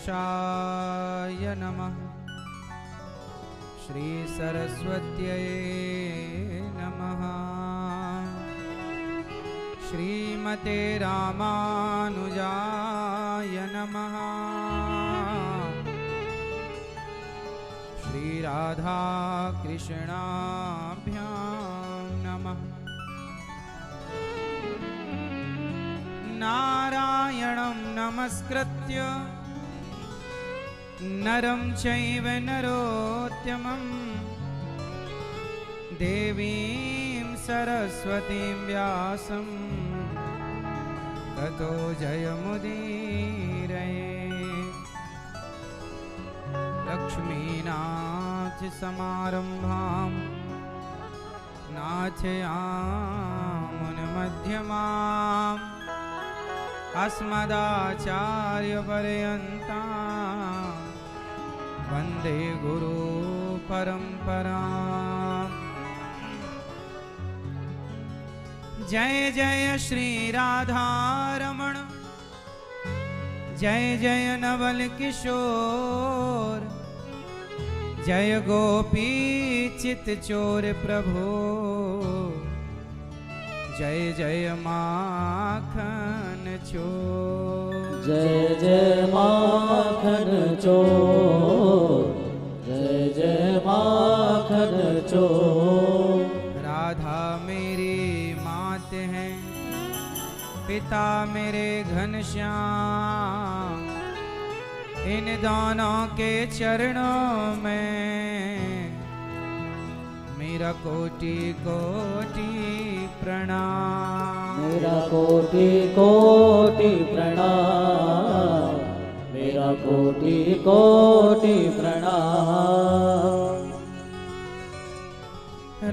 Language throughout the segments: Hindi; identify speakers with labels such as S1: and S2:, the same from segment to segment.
S1: गणेशाय नमः। श्री सरस्वत्यै नमः। श्रीमते रामानुजाय नमः। श्री राधा कृष्णाभ्यां नमः। नारायणं नमस्कृत्य नरं चैव नरोत्तमं देवीं सरस्वतीं व्यासं ततो जयमुदीरये। लक्ष्मीनाथ समारंभां नाथयामुनमध्यमाम् अस्मदाचार्यपर्यन्तां वन्दे गुरु परम्पराम्। जय जय श्री राधा रमण, जय जय नवल किशोर, जय गोपी चित चोर प्रभु, जय जय माखन चोर।
S2: जय जय माखन चोर, जय जय माखन चोर।
S1: राधा मेरी मात है, पिता मेरे घनश्याम, इन दोनों के चरणों में मेरा कोटि कोटि प्रणाम।
S2: मेरा कोटि कोटि प्रणाम, मेरा कोटि कोटि प्रणाम।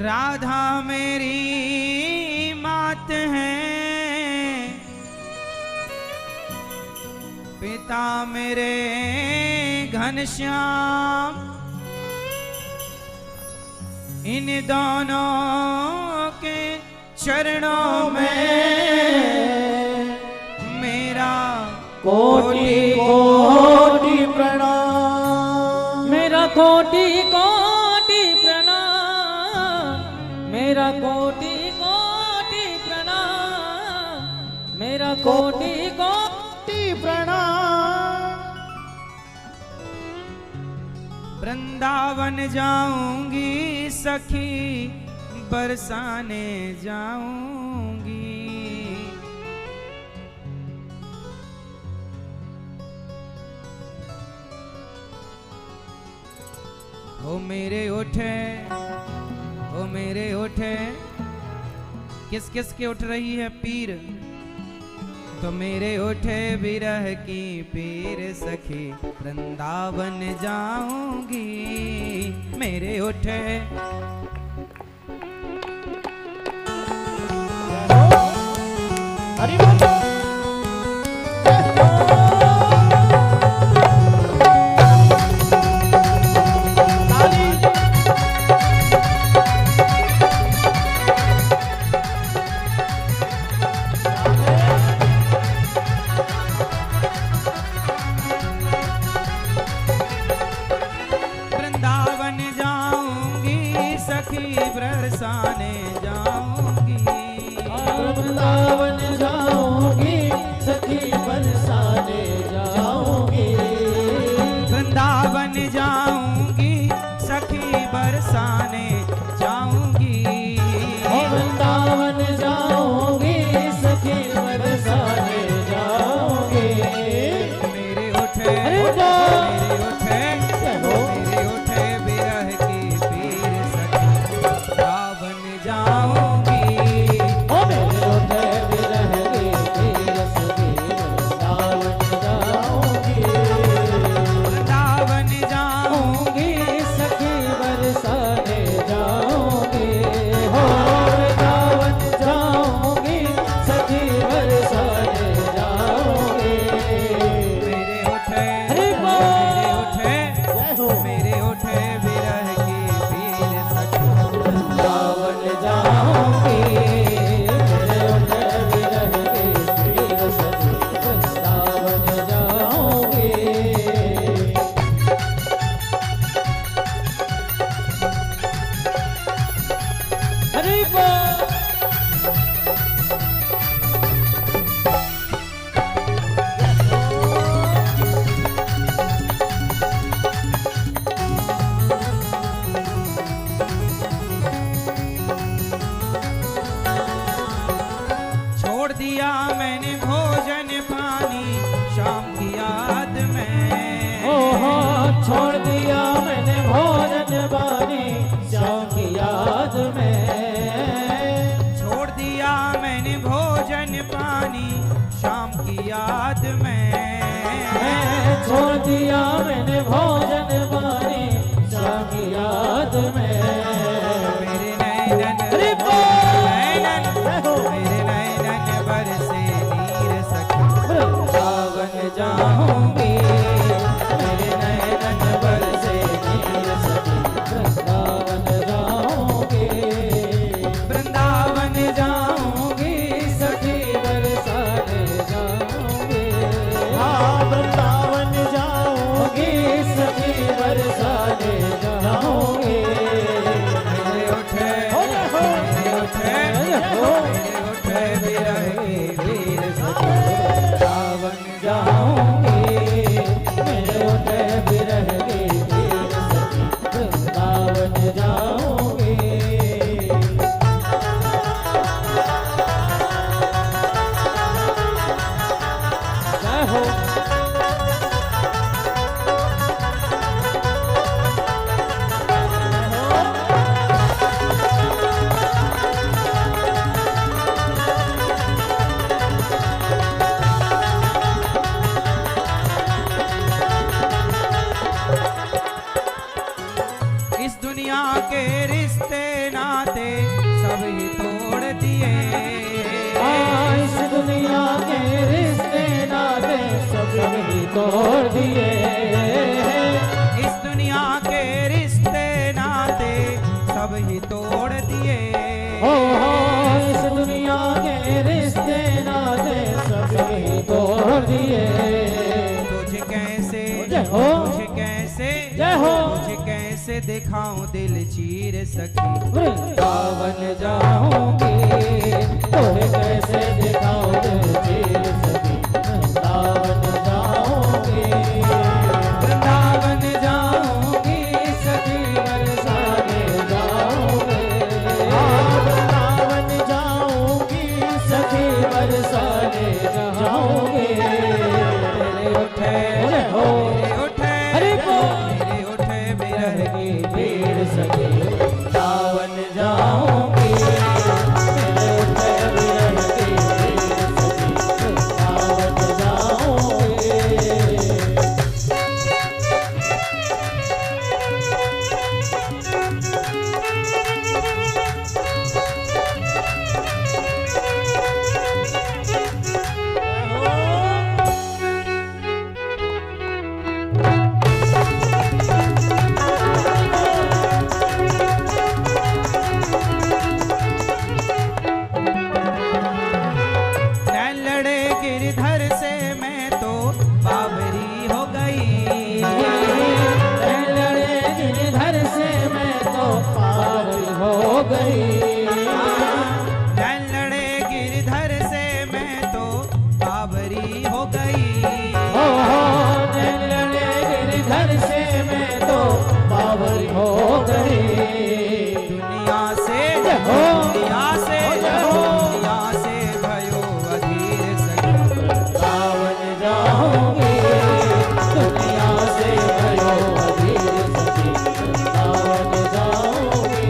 S1: राधा मेरी मात है, पिता मेरे घनश्याम, इन दोनों के चरणों में मेरा
S2: कोटि कोटि प्रणाम। मेरा कोटि कोटि प्रणाम, मेरा कोटि कोटि प्रणाम, मेरा कोटि कोटि प्रणाम।
S1: वृंदावन जाऊंगी सखी, बरसाने जाऊंगी, ओ मेरे उठे, ओ मेरे उठे। किस किस के उठ रही है पीर? तो मेरे उठे विरह की पीर सखी, वृंदावन जाऊंगी मेरे उठे। बरसाने जाऊंगी, वृंदावन जाऊंगी सखी, बरसाने जाऊंगी, वृंदावन जाऊंगी सखी, बरसाने जाऊंगी, वृंदावन जाऊंगी सखी, बरसाने जाऊंगी। मेरे उठे, मेरे उठे, मेरे उठे विरह की पीर सखी, वृंदावन जाऊंगी। ओ मेरे उठे विरह की पीर सखी, वृंदावन जाऊंगी, वृंदावन जाऊंगी सखी, बरसाने
S2: दिया मैंने भोजन पानी स्वामी याद में
S1: मेरे नैनन
S2: अरे
S1: मेरे नैनन बरसे नीर सखी वृंदावन जाऊंगी मेरे नैनन बरसे नीर सखी
S2: वृंदावन जाओगे
S1: वृंदावन जाऊंगी सखी
S2: बरसाने जाओगे
S3: हाँ वृंदावन जाओगे
S2: सखी बरसाने जाओगे
S1: मेरे उठे मेरे उठे विरह के वीर सखी वृंदावन जाऊंगी
S2: मेरे उठे बिरह के वीर सखी वृंदावन जाओगे जय हो
S1: इस दुनिया के रिश्ते नाते सब ही तोड़ दिए
S2: इस दुनिया के रिश्ते नाते सब ही तोड़ दिए
S1: इस दुनिया के रिश्ते नाते सब ही तोड़ दिए
S2: हो इस दुनिया के रिश्ते नाते सब ही तोड़ दिए
S1: तुझे कैसे
S2: जय हो।
S1: तुझे कैसे
S2: जय हो।
S1: तुझे कैसे दिखाऊं दिल चीर सखी
S2: वृंदावन जाऊंगी तोहे कैसे दिखाओ दिल चीर सखी वृंदावन जाऊंगी
S1: वृंदावन जाऊंगी सखी बरसाने
S2: जाओगे
S3: वृंदावन जाओगी
S2: सखी बरसाने जाओगे
S1: मेरे उठे
S2: बोले हो।
S1: मेरे उठे
S2: हरि बोल।
S1: मेरे उठे बिरह की
S2: वीर सखी वृंदावन जाओगे मेरे उठे बिरह के वीर सखी वृंदावन जाओगे
S1: नैन लड़े गिरधर से मैं तो बाबरी हो गई
S2: लड़े गिरधर से मैं तो पागल हो गई
S1: नैन लड़े गिरधर से मैं तो बाबरी हो गई
S2: हो लड़े गिरधर से मैं तो पागल हो गई
S1: दुनिया से
S2: हो।
S1: दुनिया से दुनिया से भयो अधीर सखी
S2: वृंदावन जाओगे दुनिया से भयो अधीर सखी वृंदावन जाओगे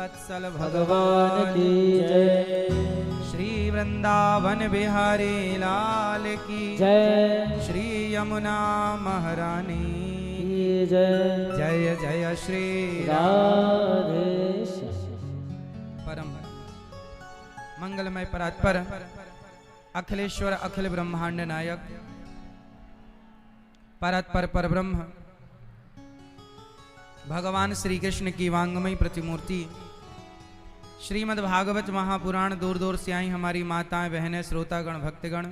S1: वत्सल
S2: भगवान की जय।
S1: श्री वृंदावन बिहारी लाल की
S2: जय।
S1: श्री यमुना महारानी
S2: की जय।
S1: जय जय श्री
S2: राधे
S1: परम मंगलमय परात्पर अखिलेश्वर अखिल ब्रह्मांड नायक परात्पर परब्रह्म भगवान श्री कृष्ण की वांगमयी प्रतिमूर्ति श्रीमद् भागवत महापुराण दूर दूर से आई हमारी माताएं बहनें श्रोतागण भक्तगण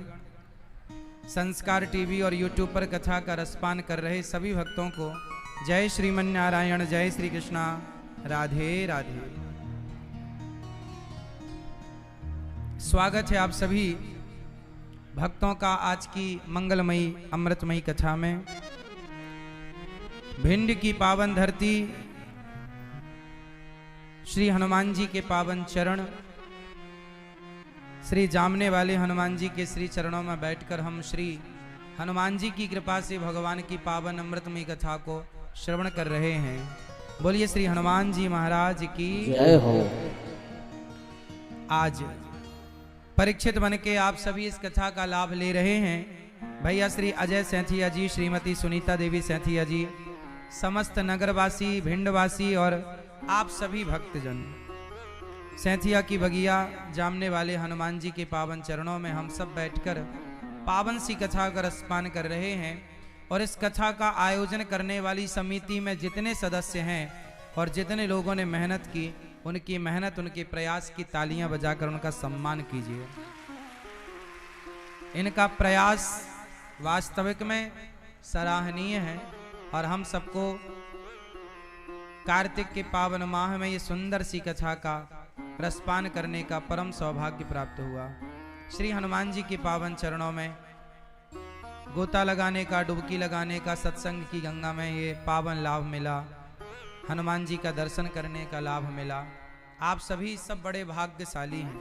S1: संस्कार टीवी और यूट्यूब पर कथा का रसपान कर रहे सभी भक्तों को जय श्रीमन नारायण, जय श्री कृष्णा, राधे राधे। स्वागत है आप सभी भक्तों का आज की मंगलमयी अमृतमयी कथा में। भिंड की पावन धरती, श्री हनुमान जी के पावन चरण, श्री जामने वाले हनुमान जी के श्री चरणों में बैठकर हम श्री हनुमान जी की कृपा से भगवान की पावन अमृतमयी कथा को श्रवण कर रहे हैं। बोलिए श्री हनुमान जी महाराज की
S2: जय हो।
S1: आज परीक्षित बन के आप सभी इस कथा का लाभ ले रहे हैं। भैया श्री अजय सैथिया जी, श्रीमती सुनीता देवी सैथिया जी, समस्त नगरवासी, भिंडवासी और आप सभी भक्तजन, सैथिया की बगिया जामने वाले हनुमान जी के पावन चरणों में हम सब बैठकर पावन सी कथा का रसपान कर रहे हैं। और इस कथा का आयोजन करने वाली समिति में जितने सदस्य हैं और जितने लोगों ने मेहनत की, उनकी मेहनत, उनके प्रयास की तालियां बजाकर उनका सम्मान कीजिए। इनका प्रयास वास्तविक में सराहनीय है और हम सबको कार्तिक के पावन माह में ये सुंदर सी कथा का रसपान करने का परम सौभाग्य प्राप्त हुआ। श्री हनुमान जी के पावन चरणों में गोता लगाने का, डुबकी लगाने का, सत्संग की गंगा में ये पावन लाभ मिला, हनुमान जी का दर्शन करने का लाभ मिला। आप सभी सब बड़े भाग्यशाली हैं।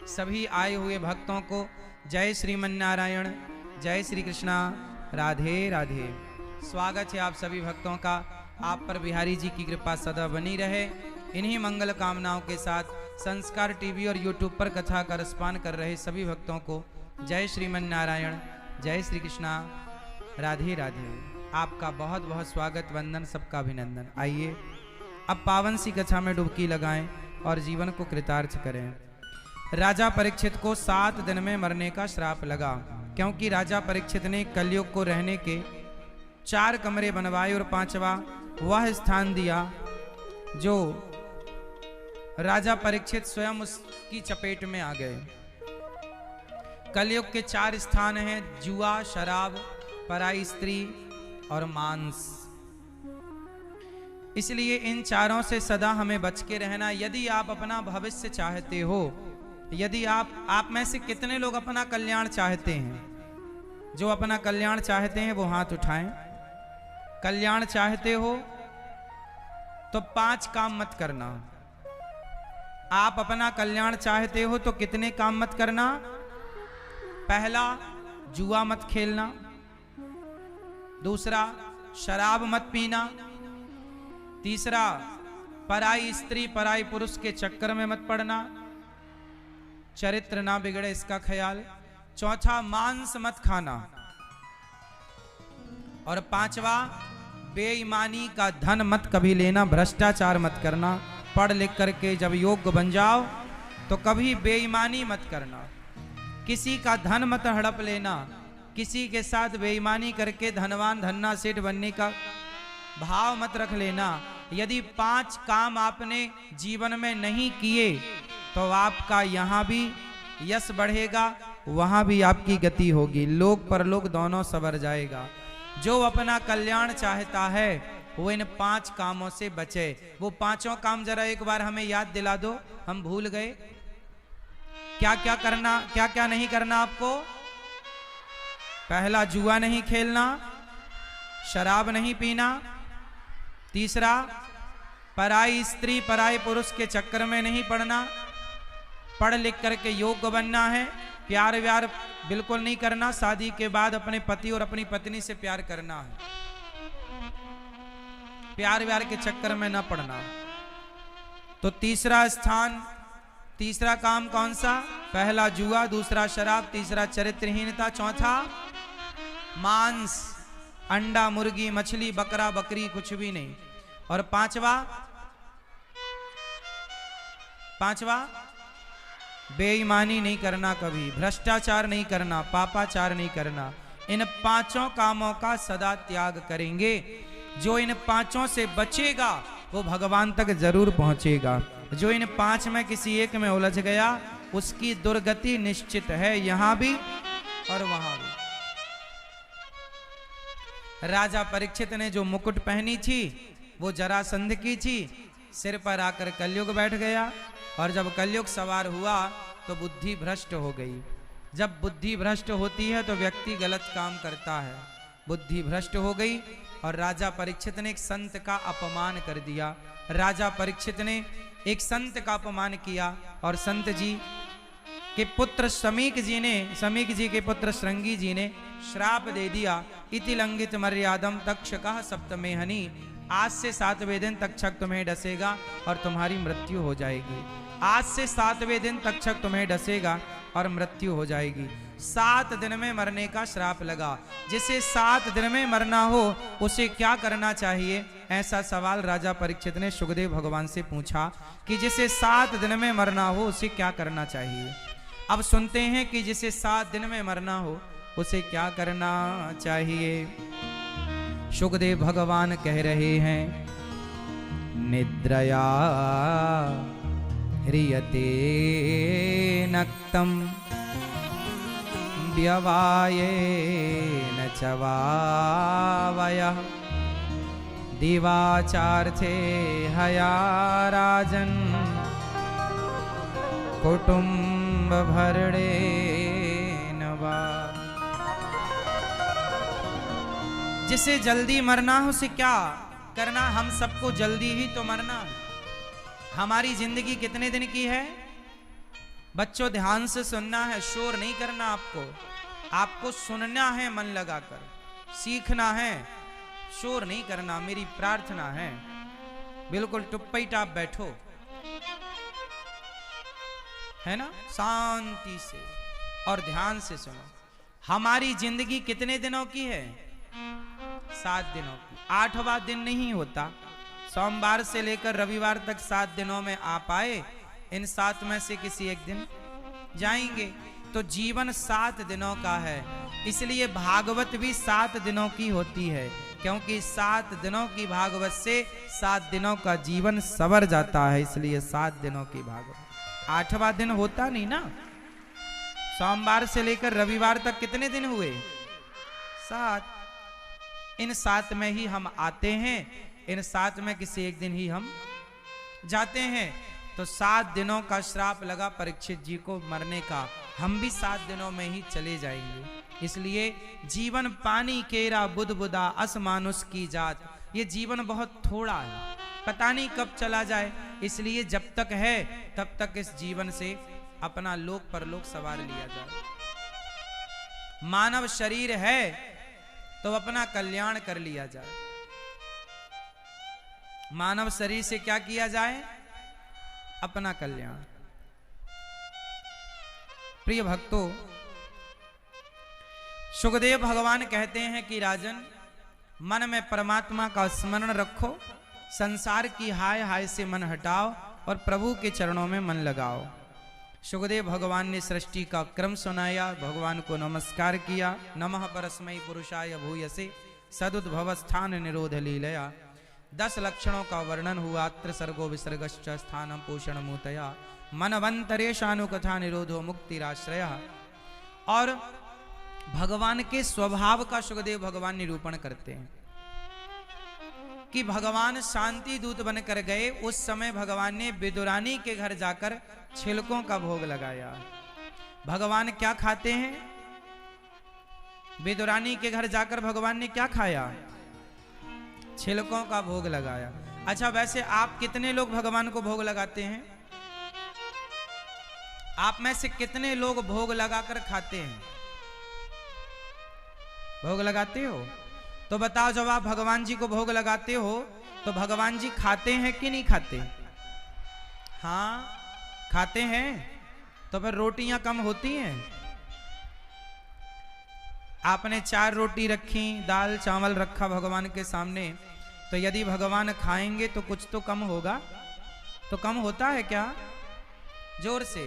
S1: सभी आए हुए भक्तों को जय श्रीमन नारायण, जय श्री कृष्णा, राधे राधे। स्वागत है आप सभी भक्तों का। आप पर बिहारी जी की कृपा सदा बनी रहे। इन्हीं मंगल कामनाओं के साथ संस्कार टीवी और यूट्यूब पर कथा का रसपान कर रहे सभी भक्तों को जय श्रीमन नारायण, जय श्री कृष्णा, राधे राधे। आपका बहुत बहुत स्वागत, वंदन, सबका अभिनंदन। आइए अब पावन सी कथा में डुबकी लगाएं और जीवन को कृतार्थ करें। राजा परीक्षित को 7 दिन में मरने का श्राप लगा, क्योंकि राजा परीक्षित ने कलयुग को रहने के 4 कमरे बनवाए और 5वां वह स्थान दिया जो राजा परीक्षित स्वयं उसकी चपेट में आ गए। कलयुग के 4 स्थान हैं: जुआ, शराब, पराई स्त्री और मांस। इसलिए इन चारों से सदा हमें बच के रहना। यदि आप अपना भविष्य चाहते हो, यदि आप में से कितने लोग अपना कल्याण चाहते हैं? जो अपना कल्याण चाहते हैं वो हाथ उठाएं। कल्याण चाहते हो तो 5 काम मत करना। आप अपना कल्याण चाहते हो तो कितने काम मत करना? पहला, जुआ मत खेलना। दूसरा, शराब मत पीना। तीसरा, पराई स्त्री, पराई पुरुष के चक्कर में मत पड़ना, चरित्र ना बिगड़े इसका ख्याल। चौथा, मांस मत खाना। और 5वां, बेईमानी का धन मत कभी लेना, भ्रष्टाचार मत करना। पढ़ लिख करके जब योग्य बन जाओ तो कभी बेईमानी मत करना। किसी का धन मत हड़प लेना। किसी के साथ बेईमानी करके धनवान धन्ना सेठ बनने का भाव मत रख लेना। यदि 5 काम आपने जीवन में नहीं किए तो आपका यहाँ भी यश बढ़ेगा, वहां भी आपकी गति होगी, लोक परलोक दोनों सवर जाएगा। जो अपना कल्याण चाहता है वो इन 5 कामों से बचे। वो 5 काम जरा एक बार हमें याद दिला दो, हम भूल गए। क्या क्या करना, क्या क्या नहीं करना आपको? पहला, जुआ नहीं खेलना, शराब नहीं पीना। तीसरा, पराई स्त्री, पराई पुरुष के चक्कर में नहीं पड़ना। पढ़ लिख करके योग्य बनना है। प्यार व्यार बिल्कुल नहीं करना। शादी के बाद अपने पति और अपनी पत्नी से प्यार करना है। प्यार व्यार के चक्कर में न पड़ना। तो तीसरा स्थान, तीसरा काम कौन सा? पहला जुआ, दूसरा शराब, तीसरा चरित्रहीनता, चौथा मांस, अंडा, मुर्गी, मछली, बकरा, बकरी, कुछ भी नहीं। और पांचवा बेईमानी नहीं करना, कभी भ्रष्टाचार नहीं करना, पापाचार नहीं करना। इन पांचों कामों का सदा त्याग करेंगे। जो इन पांचों से बचेगा वो भगवान तक जरूर पहुंचेगा। जो इन पांच में किसी एक में उलझ गया उसकी दुर्गति निश्चित है, यहां भी और वहां भी। राजा परीक्षित ने जो मुकुट पहनी थी वो जरासंध की थी, सिर पर आकर कलयुग बैठ गया। और जब कलयुग सवार हुआ तो बुद्धि भ्रष्ट हो गई। जब बुद्धि भ्रष्ट होती है तो व्यक्ति गलत काम करता है। बुद्धि भ्रष्ट हो गई और राजा परीक्षित ने एक संत का अपमान कर दिया। राजा परीक्षित ने एक संत का अपमान किया और संत जी के पुत्र समीक जी के पुत्र श्रृंगी जी ने श्राप दे दिया। इति लंघित मर्यादम तक्षकः सप्तमे हनि। आज से 7वें दिन तक्षक तुम्हें डसेगा और तुम्हारी मृत्यु हो जाएगी। आज से 7वें दिन तक्षक तुम्हें डसेगा और मृत्यु हो जाएगी। 7 दिन में मरने का श्राप लगा। जिसे 7 दिन में मरना हो उसे क्या करना चाहिए? ऐसा सवाल राजा परीक्षित ने सुखदेव भगवान से पूछा कि जिसे 7 दिन में मरना हो उसे क्या करना चाहिए। अब सुनते हैं कि जिसे 7 दिन में मरना हो उसे क्या करना चाहिए। सुखदेव भगवान कह रहे हैं, निद्रया ह्रियते नक्तम व्यवायेन च वावयः दिवाचार्थे हया राजन् कुटुम्ब भरणेन वा। जिसे जल्दी मरना हो उसे क्या करना? हम सबको जल्दी ही तो मरना। हमारी जिंदगी कितने दिन की है? बच्चों ध्यान से सुनना है, शोर नहीं करना। आपको सुनना है, मन लगाकर सीखना है, शोर नहीं करना। मेरी प्रार्थना है बिल्कुल टुप्पी टाप बैठो, है ना, शांति से और ध्यान से सुनो। हमारी जिंदगी कितने दिनों की है? 7 दिनों की। 8वां दिन नहीं होता। सोमवार से लेकर रविवार तक 7 दिनों में आप आए, इन 7 में से किसी एक दिन जाएंगे। तो जीवन 7 दिनों का है। इसलिए भागवत भी 7 दिनों की होती है, क्योंकि 7 दिनों की भागवत से 7 दिनों का जीवन सवर जाता है। इसलिए 7 दिनों की भागवत। 8वां दिन होता नहीं ना। सोमवार से लेकर रविवार तक कितने दिन हुए? 7। इन 7 में ही हम आते हैं, इन 7 में किसी एक दिन ही हम जाते हैं। तो 7 दिनों का श्राप लगा परीक्षित जी को मरने का। हम भी 7 दिनों में ही चले जाएंगे। इसलिए जीवन पानी केरा बुदबुदा असमानुष की जात। ये जीवन बहुत थोड़ा है, पता नहीं कब चला जाए। इसलिए जब तक है तब तक इस जीवन से अपना लोक परलोक सवार लिया जाए। मानव शरीर है तो अपना कल्याण कर लिया जाए। मानव शरीर से क्या किया जाए? अपना कल्याण। प्रिय भक्तों, सुखदेव भगवान कहते हैं कि राजन, मन में परमात्मा का स्मरण रखो, संसार की हाय हाय से मन हटाओ और प्रभु के चरणों में मन लगाओ। सुखदेव भगवान ने सृष्टि का क्रम सुनाया, भगवान को नमस्कार किया। नमः परस्मै पुरुषाय भूयसे सदुद्भव स्थान निरोध लीलया। 10 लक्षणों का वर्णन हुआ। अत्र सर्गो विसर्गश्च स्थानम पोषण मूतया मनवंतरेशानुकथा निरोधो मुक्तिराश्रय। और भगवान के स्वभाव का सुखदेव भगवान निरूपण करते हैं कि भगवान शांति दूत बनकर गए। उस समय भगवान ने विदुरानी के घर जाकर छिलकों का भोग लगाया। भगवान क्या खाते हैं? विदुरानी के घर जाकर भगवान ने क्या खाया? छिलकों का भोग लगाया। अच्छा, वैसे आप कितने लोग भगवान को भोग लगाते हैं? आप में से कितने लोग भोग लगाकर खाते हैं? भोग लगाते हो? तो बताओ, जब आप भगवान जी को भोग लगाते हो तो भगवान जी खाते हैं कि नहीं खाते? हाँ खाते हैं। तो फिर रोटियां कम होती हैं? आपने 4 रोटी रखी, दाल चावल रखा भगवान के सामने, तो यदि भगवान खाएंगे तो कुछ तो कम होगा। तो कम होता है क्या? जोर से।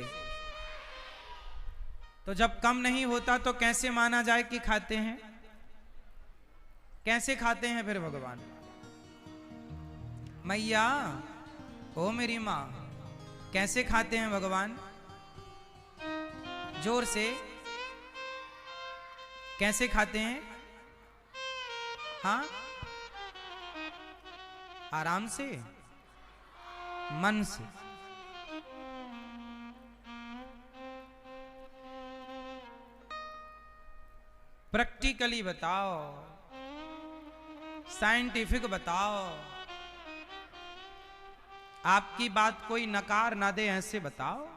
S1: तो जब कम नहीं होता तो कैसे माना जाए कि खाते हैं? कैसे खाते हैं फिर भगवान? मैया, ओ मेरी माँ, कैसे खाते हैं भगवान? जोर से। कैसे खाते हैं? हाँ, आराम से, मन से। प्रैक्टिकली बताओ, साइंटिफिक बताओ, आपकी बात कोई नकार ना दे, ऐसे बताओ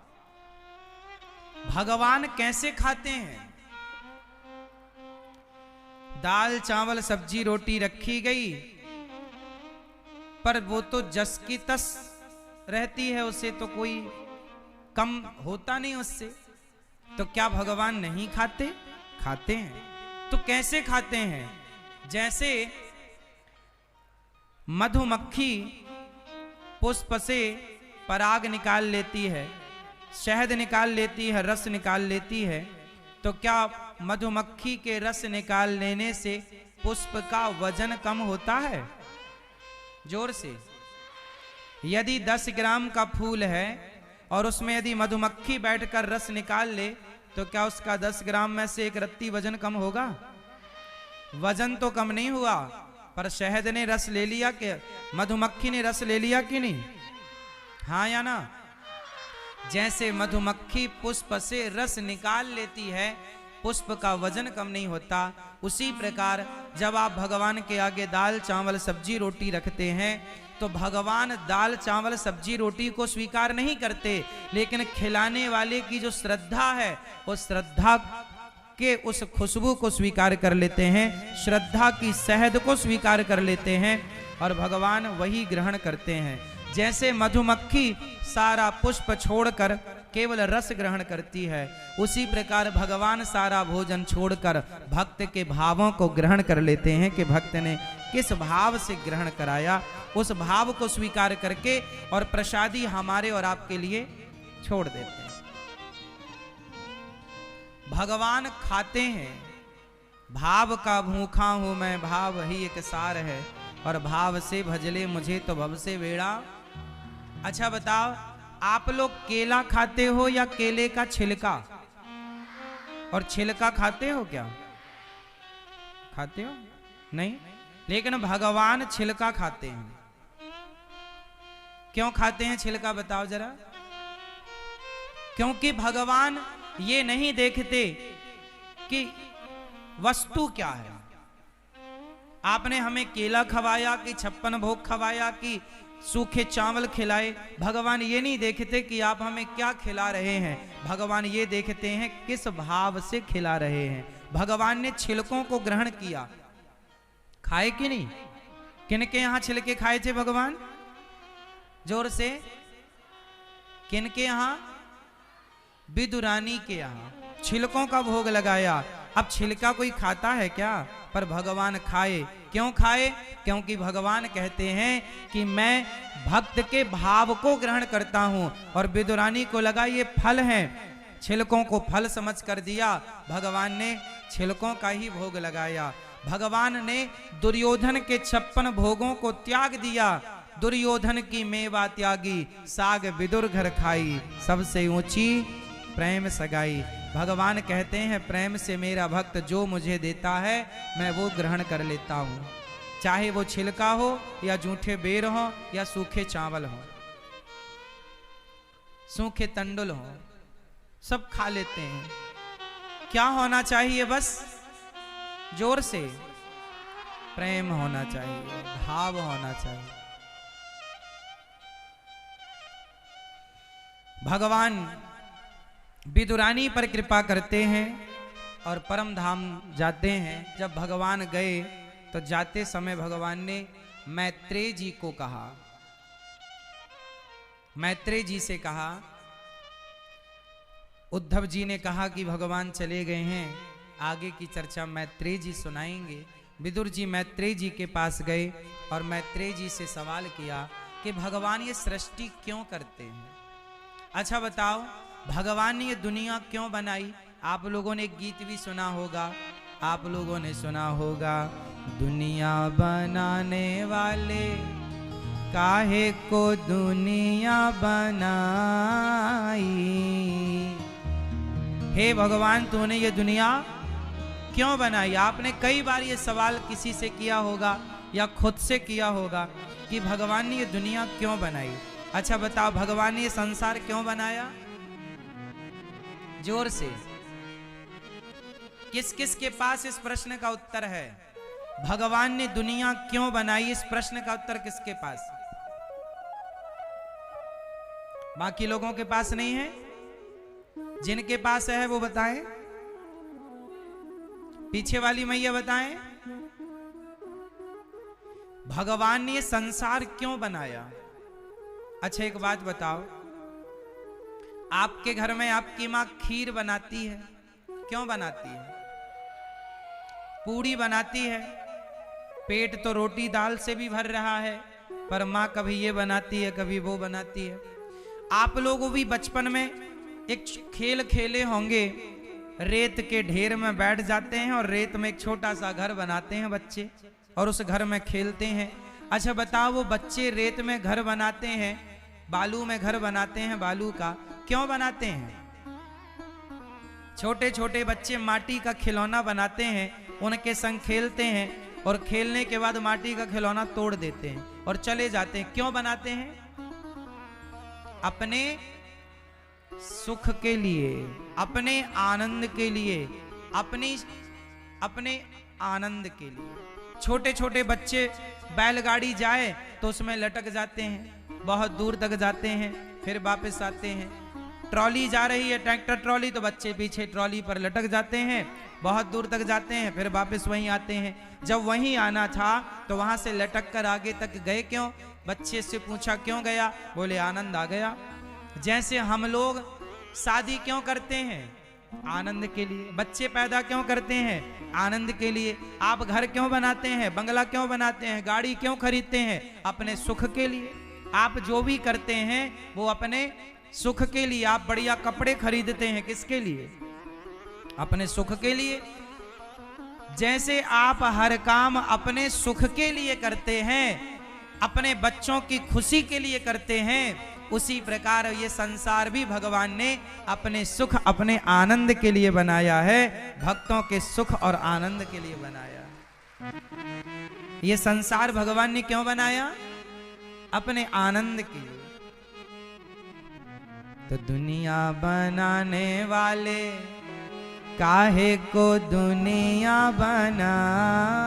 S1: भगवान कैसे खाते हैं? दाल चावल सब्जी रोटी रखी गई, पर वो तो जस की तस रहती है, उससे तो कोई कम होता नहीं उससे। तो क्या भगवान नहीं खाते? खाते हैं। तो कैसे खाते हैं? जैसे मधुमक्खी पुष्प से पराग निकाल लेती है, शहद निकाल लेती है, रस निकाल लेती है, तो क्या मधुमक्खी के रस निकाल लेने से पुष्प का वजन कम होता है? जोर से। यदि 10 ग्राम का फूल है और उसमें यदि मधुमक्खी बैठकर रस निकाल ले, तो क्या उसका 10 ग्राम में से 1 रत्ती वजन कम होगा? वजन तो कम नहीं हुआ, पर शहद ने रस ले लिया कि मधुमक्खी ने रस ले लिया कि नहीं? हाँ या ना? जैसे मधुमक्खी पुष्प से रस निकाल लेती है, पुष्प का वजन कम नहीं होता, उसी प्रकार जब आप भगवान के आगे दाल चावल सब्जी रोटी रखते हैं तो भगवान दाल चावल सब्जी रोटी को स्वीकार नहीं करते, लेकिन खिलाने वाले की जो श्रद्धा है उस श्रद्धा के उस खुशबू को स्वीकार कर लेते हैं, श्रद्धा की शहद को स्वीकार कर लेते हैं और भगवान वही ग्रहण करते हैं। जैसे मधुमक्खी सारा पुष्प छोड़कर केवल रस ग्रहण करती है, उसी प्रकार भगवान सारा भोजन छोड़कर भक्त के भावों को ग्रहण कर लेते हैं कि भक्त ने किस भाव से ग्रहण कराया, उस भाव को स्वीकार करके और प्रसादी हमारे और आपके लिए छोड़ देते हैं। भगवान खाते हैं। भाव का भूखा हूं मैं, भाव ही एक सार है, और भाव से भजले मुझे तो भव से बेड़ा। अच्छा बताओ, आप लोग केला खाते हो या केले का छिलका? और छिलका खाते हो क्या? खाते हो? नहीं। लेकिन भगवान छिलका खाते हैं। क्यों खाते हैं छिलका, बताओ जरा? क्योंकि भगवान ये नहीं देखते कि वस्तु क्या है। आपने हमें केला खवाया कि 56 भोग खवाया कि सूखे चावल खिलाए, भगवान ये नहीं देखते कि आप हमें क्या खिला रहे हैं। भगवान ये देखते हैं किस भाव से खिला रहे हैं। भगवान ने छिलकों को ग्रहण किया, खाए कि नहीं? किनके यहां छिलके खाए थे भगवान? जोर से। किनके यहां? विदुरानी के यहां छिलकों का भोग लगाया। अब छिलका कोई खाता है क्या? पर भगवान खाए। क्यों खाए? क्योंकि भगवान कहते हैं कि मैं भक्त के भाव को ग्रहण करता हूं, और विदुरानी को लगा ये फल हैं, छिलकों को फल समझ कर दिया, भगवान ने छिलकों का ही भोग लगाया। भगवान ने दुर्योधन के 56 भोगों को त्याग दिया। दुर्योधन की मेवा त्यागी, साग विदुर घर खाई, सबसे ऊंची प्रेम सगाई। भगवान कहते हैं प्रेम से मेरा भक्त जो मुझे देता है मैं वो ग्रहण कर लेता हूं, चाहे वो छिलका हो या जूठे बेर हो या सूखे चावल हो, सूखे तंडुल हो, सब खा लेते हैं। क्या होना चाहिए? बस जोर से प्रेम होना चाहिए, भाव होना चाहिए। भगवान विदुरानी पर कृपा करते हैं और परम धाम जाते हैं। जब भगवान गए तो जाते समय भगवान ने मैत्रेय जी को कहा, मैत्रेय जी से कहा, उद्धव जी ने कहा कि भगवान चले गए हैं, आगे की चर्चा मैत्रेय जी सुनाएंगे। विदुर जी मैत्रेय जी के पास गए और मैत्रेय जी से सवाल किया कि भगवान ये सृष्टि क्यों करते हैं? अच्छा बताओ, भगवान ने ये दुनिया क्यों बनाई? आप लोगों ने एक गीत भी सुना होगा, आप लोगों ने सुना होगा, दुनिया बनाने वाले काहे को दुनिया बनाई। हे भगवान, तूने ये दुनिया क्यों बनाई? आपने कई बार ये सवाल किसी से किया होगा या खुद से किया होगा कि भगवान ने ये दुनिया क्यों बनाई। अच्छा बताओ, भगवान ने ये संसार क्यों बनाया? जोर से, किस किस के पास इस प्रश्न का उत्तर है? भगवान ने दुनिया क्यों बनाई, इस प्रश्न का उत्तर किसके पास? बाकी लोगों के पास नहीं है? जिनके पास है वो बताएं। पीछे वाली मैया बताएं, भगवान ने संसार क्यों बनाया? अच्छा एक बात बताओ, आपके घर में आपकी मां खीर बनाती है, क्यों बनाती है? पूड़ी बनाती है, पेट तो रोटी दाल से भी भर रहा है, पर मां कभी ये बनाती है, कभी वो बनाती है। आप लोगों भी बचपन में एक खेल खेले होंगे, रेत के ढेर में बैठ जाते हैं और रेत में एक छोटा सा घर बनाते हैं बच्चे और उस घर में खेलते हैं। अच्छा बताओ, वो बच्चे रेत में घर बनाते हैं, बालू में घर बनाते हैं, बालू का क्यों बनाते हैं? छोटे छोटे बच्चे माटी का खिलौना बनाते हैं, उनके संग खेलते हैं और खेलने के बाद माटी का खिलौना तोड़ देते हैं और चले जाते हैं। क्यों बनाते हैं? अपने सुख के लिए, अपने आनंद के लिए, अपने आनंद के लिए। छोटे छोटे बच्चे बैलगाड़ी जाए तो उसमें लटक जाते हैं, बहुत दूर तक जाते हैं, फिर वापस आते हैं। ट्रॉली जा रही है, ट्रैक्टर ट्रॉली, तो बच्चे पीछे ट्रॉली पर लटक जाते हैं, बहुत दूर तक जाते हैं, फिर वापस वहीं आते हैं। जब वहीं आना था तो वहां से लटक कर आगे तक गए क्यों? बच्चे से पूछा क्यों गया? बोले आनंद आ गया। जैसे हम लोग शादी क्यों करते हैं? आनंद के लिए। बच्चे पैदा क्यों करते हैं? आनंद के लिए। आप घर क्यों बनाते हैं? बंगला क्यों बनाते हैं? गाड़ी क्यों खरीदते हैं? अपने सुख के लिए। आप जो भी करते हैं वो अपने सुख के लिए। आप बढ़िया कपड़े खरीदते हैं, किसके लिए? अपने सुख के लिए। जैसे आप हर काम अपने सुख के लिए करते हैं, अपने बच्चों की खुशी के लिए करते हैं, उसी प्रकार ये संसार भी भगवान ने अपने सुख, अपने आनंद के लिए बनाया है, भक्तों के सुख और आनंद के लिए बनाया। ये संसार भगवान ने क्यों बनाया? अपने आनंद के लिए। तो दुनिया बनाने वाले काहे को दुनिया बनाई।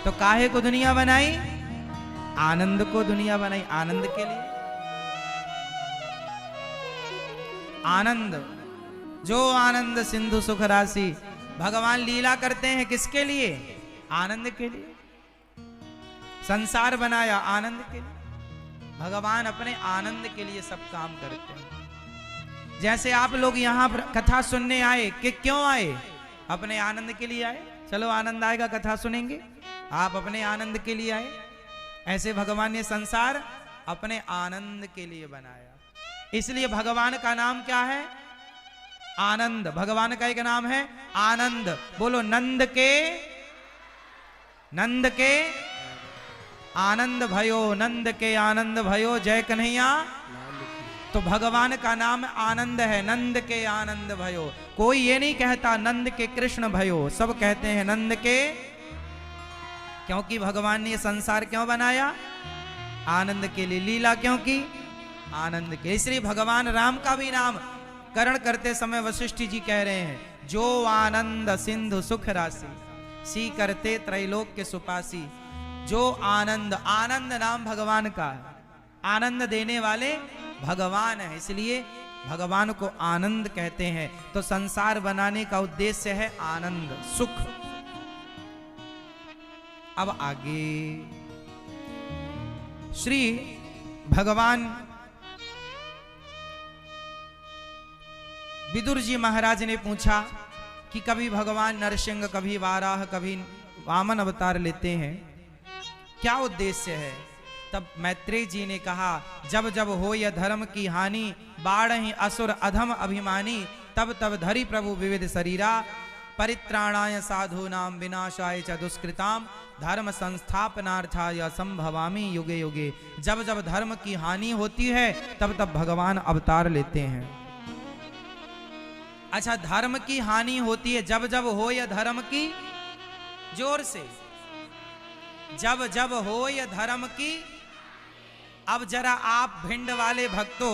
S1: तो काहे को दुनिया बनाई? आनंद को दुनिया बनाई, आनंद के लिए। आनंद, जो आनंद सिंधु सुख राशि, भगवान लीला करते हैं किसके लिए? आनंद के लिए। संसार बनाया आनंद के लिए। भगवान अपने आनंद के लिए सब काम करते हैं। जैसे आप लोग यहाँ पर कथा सुनने आए, कि क्यों आए? अपने आनंद के लिए आए। चलो आनंद आएगा, कथा सुनेंगे। आप अपने आनंद के लिए आए। ऐसे भगवान ने संसार अपने आनंद के लिए बनाया। इसलिए भगवान का नाम क्या है? आनंद। भगवान का एक नाम है आनंद। बोलो नंद के, नंद के आनंद भयो, नंद के आनंद भयो, जय कन्हैया। तो भगवान का नाम आनंद है, नंद के आनंद भयो। कोई ये नहीं कहता नंद के कृष्ण भयो, सब कहते हैं नंद के। क्योंकि भगवान ने ये संसार क्यों बनाया? आनंद के लिए। लीला क्यों की? आनंद के। इसलिए भगवान राम का भी नाम करण करते समय वशिष्ठ जी कह रहे हैं, जो आनंद सिंधु सुख राशि, सी करते त्रैलोक के सुपासी। जो आनंद, आनंद नाम भगवान का है, आनंद देने वाले भगवान है, इसलिए भगवान को आनंद कहते हैं। तो संसार बनाने का उद्देश्य है आनंद, सुख। अब आगे श्री भगवान विदुर जी महाराज ने पूछा कि कभी भगवान नरसिंह, कभी वाराह, कभी वामन अवतार लेते हैं, क्या उद्देश्य है? तब मैत्रेय जी ने कहा, जब जब हो यह धर्म की हानि, बाढ़हि असुर अधम अभिमानी, तब तब धरि प्रभु विविध शरीरा, परित्राणाय साधूनाम विनाशाय च दुष्कृताम, धर्म संस्थापनार्थाय संभवामि युगे युगे। जब जब धर्म की हानि होती है तब तब भगवान अवतार लेते हैं। अच्छा, धर्म की हानि होती है जब जब हो यह धर्म की, जोर से, जब जब हो यह धर्म की। अब जरा आप भिंड वाले भक्तों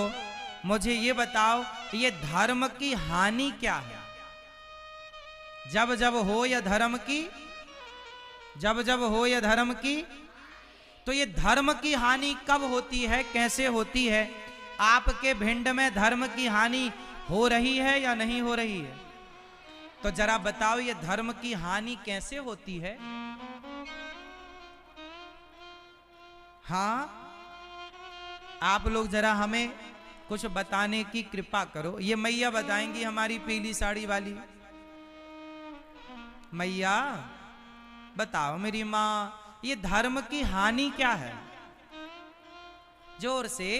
S1: मुझे ये बताओ, ये धर्म की हानि क्या है? जब जब हो यह धर्म की, जब जब हो यह धर्म की, तो ये धर्म की हानि कब होती है, कैसे होती है? आपके भिंड में धर्म की हानि हो रही है या नहीं हो रही है? तो जरा बताओ, ये धर्म की हानि कैसे होती है? हाँ, आप लोग जरा हमें कुछ बताने की कृपा करो। ये मैया बताएंगी, हमारी पीली साड़ी वाली मैया, बताओ मेरी माँ, ये धर्म की हानि क्या है? जोर से,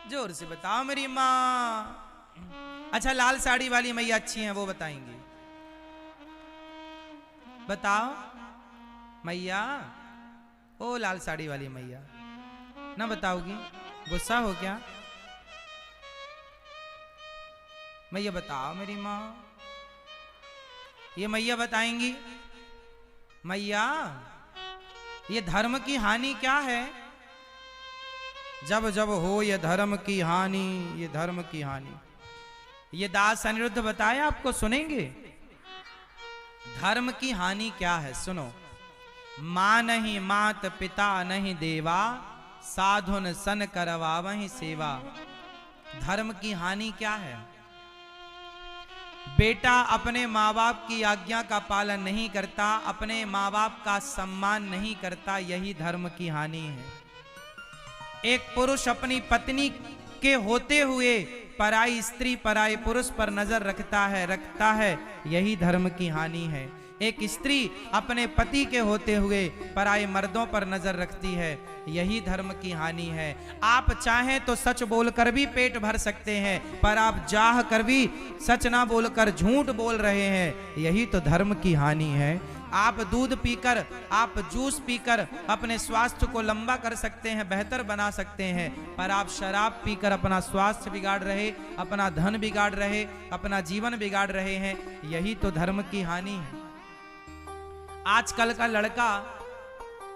S1: जोर से बताओ मेरी माँ। अच्छा, लाल साड़ी वाली मैया अच्छी हैं, वो बताएंगी। बताओ मैया, ओ लाल साड़ी वाली मैया, ना बताओगी? गुस्सा हो क्या? मैया बताओ मेरी माँ, ये मैया बताएंगी। मैया, ये धर्म की हानि क्या है? जब जब हो ये धर्म की हानि, ये धर्म की हानि। ये दास अनिरुद्ध बताए, आपको सुनेंगे। धर्म की हानि क्या है, सुनो। मां नहीं मात पिता नहीं देवा, साधुन सन करवावहि सेवा। धर्म की हानि क्या है? बेटा अपने माँ बाप की आज्ञा का पालन नहीं करता, अपने माँ बाप का सम्मान नहीं करता, यही धर्म की हानि है। एक पुरुष अपनी पत्नी के होते हुए पराई स्त्री, पराई पुरुष पर नजर रखता है, यही धर्म की हानि है। एक स्त्री अपने पति के होते हुए पराये मर्दों पर नजर रखती है, यही धर्म की हानि है। आप चाहें तो सच बोलकर भी पेट भर सकते हैं, पर आप चाह कर भी सच ना बोलकर झूठ बोल रहे हैं, यही तो धर्म की हानि है। आप दूध पीकर, आप जूस पीकर अपने स्वास्थ्य को लंबा कर सकते हैं, बेहतर बना सकते हैं, पर आप शराब पीकर अपना स्वास्थ्य बिगाड़ रहे, अपना धन बिगाड़ रहे, अपना जीवन बिगाड़ रहे हैं, यही तो धर्म की हानि है। आजकल का लड़का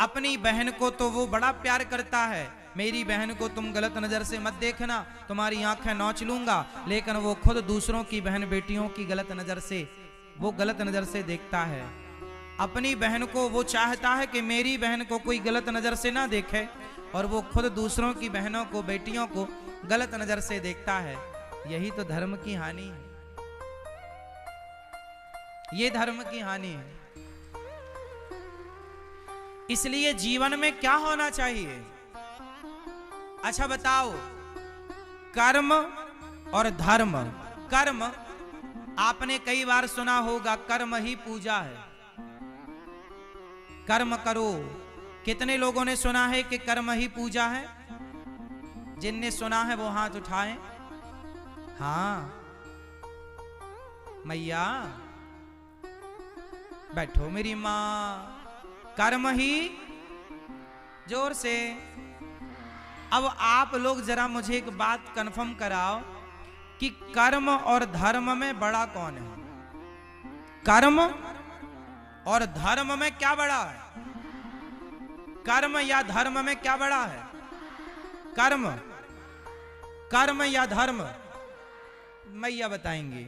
S1: अपनी बहन को तो वो बड़ा प्यार करता है, मेरी बहन को तुम गलत नजर से मत देखना, तुम्हारी आंखें नोच लूंगा, लेकिन वो खुद दूसरों की बहन बेटियों की गलत नजर से, वो गलत नजर से देखता है। अपनी बहन को वो चाहता है कि मेरी बहन को कोई गलत नजर से ना देखे, और वो खुद दूसरों की बहनों को, बेटियों को गलत नजर से देखता है, यही तो धर्म की हानि है। ये धर्म की हानि है। इसलिए जीवन में क्या होना चाहिए? अच्छा बताओ, कर्म और धर्म। कर्म आपने कई बार सुना होगा, कर्म ही पूजा है, कर्म करो। कितने लोगों ने सुना है कि कर्म ही पूजा है? जिनने सुना है वो हाथ उठाएं। हाँ मैया, बैठो मेरी मां। कर्म ही, जोर से। अब आप लोग जरा मुझे एक बात कंफर्म कराओ कि कर्म और धर्म में बड़ा कौन है? कर्म और धर्म में क्या बड़ा है? कर्म या धर्म में क्या बड़ा है? कर्म, कर्म या धर्म? मैया बताएंगी,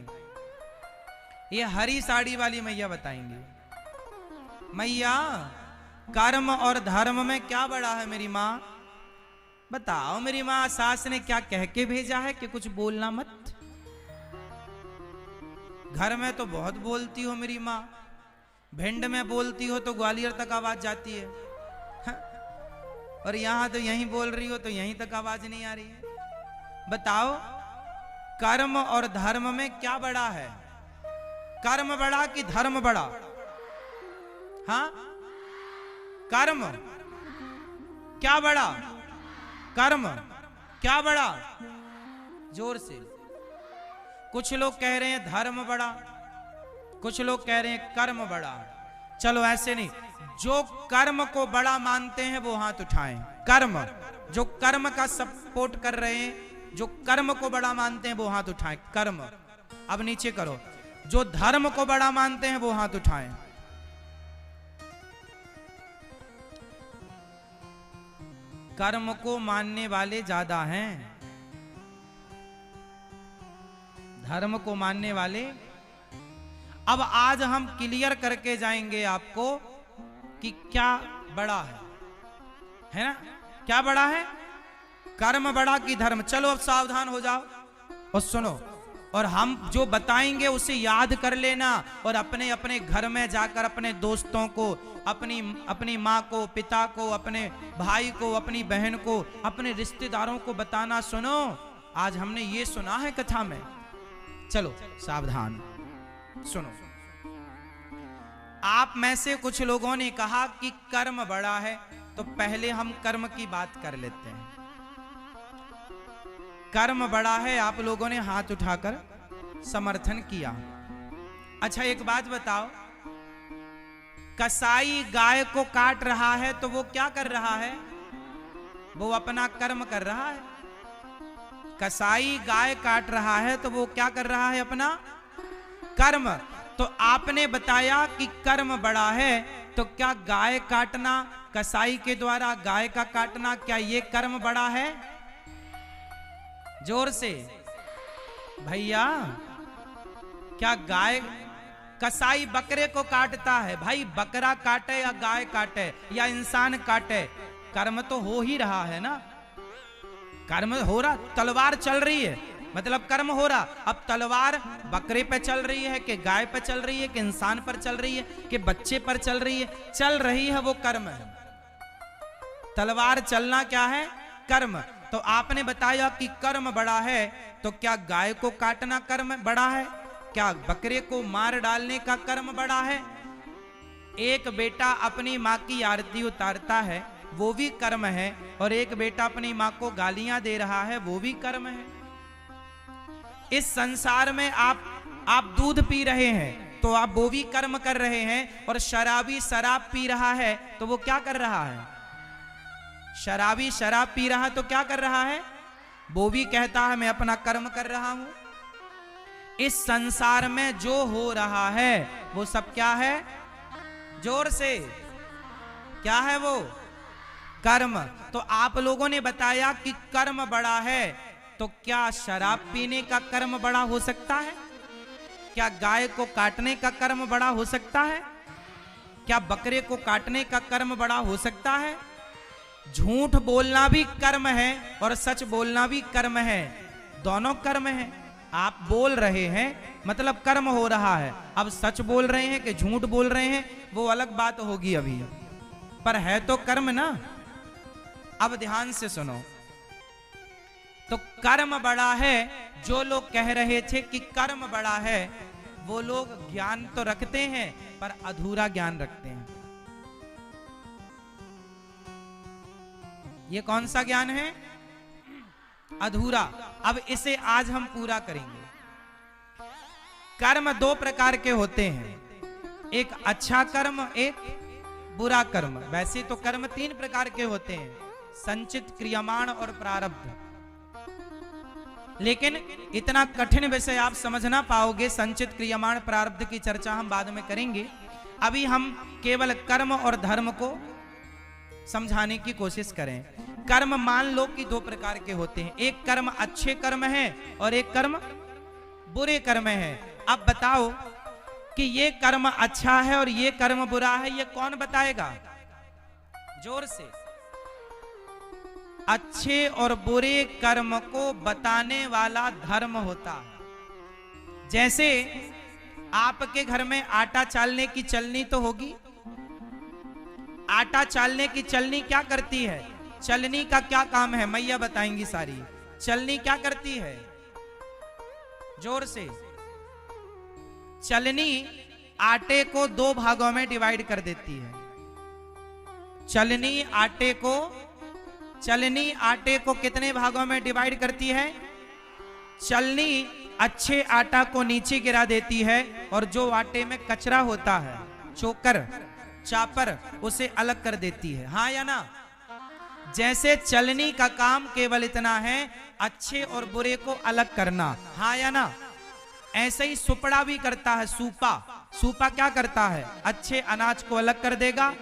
S1: ये हरी साड़ी वाली मैया बताएंगी। मैया, कर्म और धर्म में क्या बड़ा है मेरी माँ? बताओ मेरी माँ। सास ने क्या कह के भेजा है कि कुछ बोलना मत? घर में तो बहुत बोलती हो मेरी माँ, भिंड में बोलती हो तो ग्वालियर तक आवाज जाती है, हाँ? और यहां तो यहीं बोल रही हो तो यहीं तक आवाज नहीं आ रही है। बताओ कर्म और धर्म में क्या बड़ा है? कर्म बड़ा कि धर्म बड़ा? हाँ, कर्म क्या बड़ा? कर्म क्या बड़ा? जोर से। कुछ लोग कह रहे हैं धर्म बड़ा, कुछ लोग कह रहे हैं कर्म बड़ा। चलो ऐसे नहीं, जो कर्म को बड़ा मानते हैं वो हाथ उठाएं। कर्म, जो कर्म का सपोर्ट कर रहे हैं, जो कर्म को बड़ा मानते हैं वो हाथ उठाएं। कर्म। अब नीचे करो। जो धर्म को बड़ा मानते हैं वो हाथ उठाएं। कर्म को मानने वाले ज्यादा हैं, धर्म को मानने वाले। अब आज हम क्लियर करके जाएंगे आपको कि क्या बड़ा है ना? क्या बड़ा है? कर्म बड़ा कि धर्म? चलो अब सावधान हो जाओ और सुनो, और हम जो बताएंगे उसे याद कर लेना और अपने अपने घर में जाकर अपने दोस्तों को, अपनी माँ को, पिता को, अपने भाई को, अपनी बहन को, अपने रिश्तेदारों को बताना। सुनो, आज हमने ये सुना है कथा में। चलो सावधान सुनो। आप में से कुछ लोगों ने कहा कि कर्म बड़ा है, तो पहले हम कर्म की बात कर लेते हैं। कर्म बड़ा है, आप लोगों ने हाथ उठाकर समर्थन किया। अच्छा एक बात बताओ, कसाई गाय को काट रहा है तो वो क्या कर रहा है? वो अपना कर्म कर रहा है। कसाई गाय काट रहा है तो वो क्या कर रहा है? अपना कर्म। तो आपने बताया कि कर्म बड़ा है, तो क्या गाय काटना, कसाई के द्वारा गाय का काटना, क्या ये कर्म बड़ा है? जोर से भैया, क्या गाय, कसाई बकरे को काटता है, भाई बकरा काटे या गाय काटे या इंसान काटे, कर्म तो हो ही रहा है ना। कर्म हो रहा, तलवार चल रही है मतलब कर्म हो रहा। अब तलवार बकरे पे चल रही है कि गाय पे चल रही है कि इंसान पर चल रही है कि बच्चे पर चल रही है? चल रही है, वो कर्म है। तलवार चलना क्या है? कर्म। तो आपने बताया कि कर्म बड़ा है, तो क्या गाय को काटना कर्म बड़ा है? क्या बकरे को मार डालने का कर्म बड़ा है? एक बेटा अपनी माँ की आरती उतारता है, वो भी कर्म है, और एक बेटा अपनी माँ को गालियां दे रहा है, वो भी कर्म है। इस संसार में आप दूध पी रहे हैं तो आप वो भी कर्म कर रहे हैं, और शराबी शराब पी रहा है तो वो क्या कर रहा है? शराबी शराब पी रहा है तो क्या कर रहा है? वो भी कहता है मैं अपना कर्म कर रहा हूं। इस संसार में जो हो रहा है वो सब क्या है? जोर से, क्या है वो? कर्म। तो आप लोगों ने बताया कि कर्म बड़ा है, तो क्या शराब पीने का कर्म बड़ा हो सकता है? क्या गाय को काटने का कर्म बड़ा हो सकता है? क्या बकरे को काटने का कर्म बड़ा हो सकता है? झूठ बोलना भी कर्म है और सच बोलना भी कर्म है, दोनों कर्म है। आप बोल रहे हैं मतलब कर्म हो रहा है। अब सच बोल रहे हैं कि झूठ बोल रहे हैं वो अलग बात होगी अभी, पर है तो कर्म ना। अब ध्यान से सुनो, तो कर्म बड़ा है। जो लोग कह रहे थे कि कर्म बड़ा है, वो लोग ज्ञान तो रखते हैं पर अधूरा ज्ञान रखते हैं। ये कौन सा ज्ञान है? अधूरा। अब इसे आज हम पूरा करेंगे। कर्म दो प्रकार के होते हैं, एक अच्छा कर्म, एक बुरा कर्म। वैसे तो कर्म तीन प्रकार के होते हैं, संचित, क्रियमाण और प्रारब्ध। लेकिन इतना कठिन विषय आप समझ ना पाओगे। संचित, क्रियमाण, प्रारब्ध की चर्चा हम बाद में करेंगे। अभी हम केवल कर्म और धर्म को समझाने की कोशिश करें। कर्म मान लो कि दो प्रकार के होते हैं, एक कर्म अच्छे कर्म है और एक कर्म बुरे कर्म है। अब बताओ कि ये कर्म अच्छा है और ये कर्म बुरा है, ये कौन बताएगा? जोर से। अच्छे और बुरे कर्म को बताने वाला धर्म होता है। जैसे आपके घर में आटा चालने की चलनी तो होगी। आटा चालने की चलनी क्या करती है? चलनी का क्या काम है? मैया बताएंगी सारी। चलनी क्या करती है? जोर से। चलनी आटे को दो भागों में डिवाइड कर देती है। चलनी आटे को कितने भागों में डिवाइड करती है? चलनी अच्छे आटा को नीचे गिरा देती है और जो आटे में कचरा होता है, चोकर चापर, उसे अलग कर देती है। हाँ या ना? जैसे चलनी का काम केवल इतना है, अच्छे और बुरे को अलग करना। हाँ या ना? ऐसे ही सुपड़ा भी करता है। सूपा क्या करता है? अच्छे अनाज को अलग कर देगा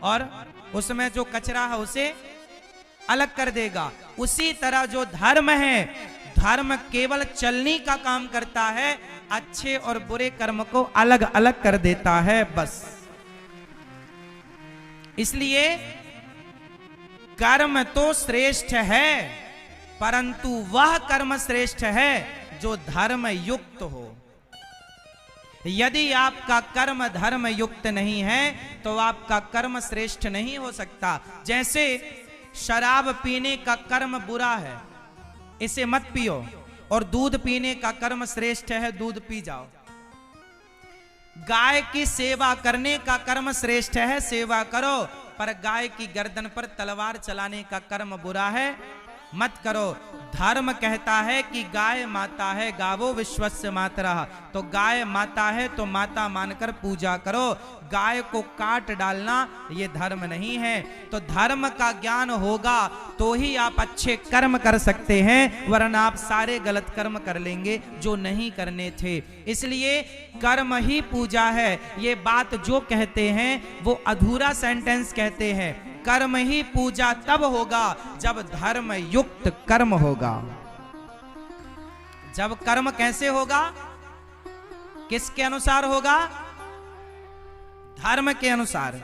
S1: और उसमें जो कचरा है उसे अलग कर देगा। उसी तरह जो धर्म है, धर्म केवल चलनी का काम करता है, अच्छे और बुरे कर्म को अलग अलग कर देता है, बस। इसलिए कर्म तो श्रेष्ठ है, परंतु वह कर्म श्रेष्ठ है जो धर्म युक्त हो। यदि आपका कर्म धर्म युक्त नहीं है तो आपका कर्म श्रेष्ठ नहीं हो सकता। जैसे शराब पीने का कर्म बुरा है, इसे मत पियो, और दूध पीने का कर्म श्रेष्ठ है, दूध पी जाओ। गाय की सेवा करने का कर्म श्रेष्ठ है, सेवा करो, पर गाय की गर्दन पर तलवार चलाने का कर्म बुरा है, मत करो। धर्म कहता है कि गाय माता है, गावो विश्वस्य मातरः, तो गाय माता है तो माता मानकर पूजा करो। गाय को काट डालना ये धर्म नहीं है। तो धर्म का ज्ञान होगा तो ही आप अच्छे कर्म कर सकते हैं, वरना आप सारे गलत कर्म कर लेंगे जो नहीं करने थे। इसलिए कर्म ही पूजा है, ये बात जो कहते हैं वो अधूरा सेंटेंस कहते हैं। कर्म ही पूजा तब होगा जब धर्म युक्त कर्म होगा। जब कर्म कैसे होगा? किसके अनुसार होगा? धर्म के अनुसार।